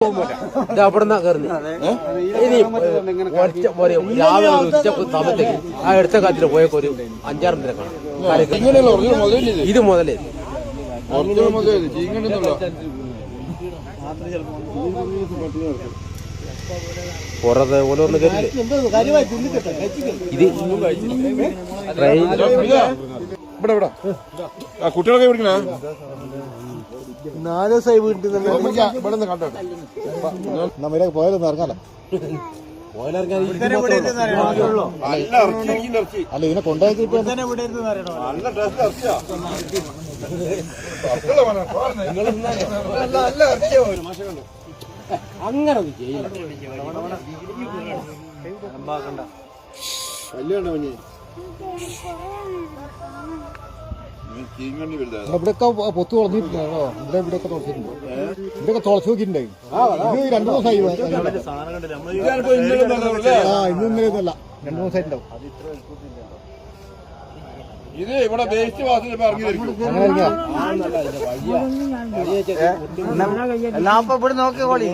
അവിടുന്ന് കയറുന്നത് ഇനി രാവിലെ ഉച്ച സമയത്തേക്ക് ആ എടുത്ത കാലത്തിൽ പോയൊക്കെ ഒരു 5-6 നില കാണാം. ഇത് മുതലേ പുറത്ത് പോലെ ഒന്ന് കയറില്ലേ ഇത് കുട്ടികളൊക്കെ പിടിക്കണ 4 ദിവസമായി വീട്ടിൽ പോയാലൊന്നും ഇറങ്ങാലോ. അല്ല ഇതിനെ കൊണ്ടാക്കിട്ട് അങ്ങനെ ചെയ്യില്ല. ഇവിടെയൊക്കെ പൊത്തു തുറന്നിട്ടുണ്ടോ? ഇവിടെയൊക്കെ തുറച്ചിട്ടുണ്ട്. ഇവിടെയൊക്കെ തുളച്ചു നോക്കിയിട്ടുണ്ടായി. ഇത് 2 ദിവസമായി. ഇന്നല്ല 2 ദിവസമായിട്ടുണ്ടാവും. ഇത് ഇവിടെ വേസ്റ്റ് വാസന എല്ലാം ഇവിടെ നോക്കിക്കോളി.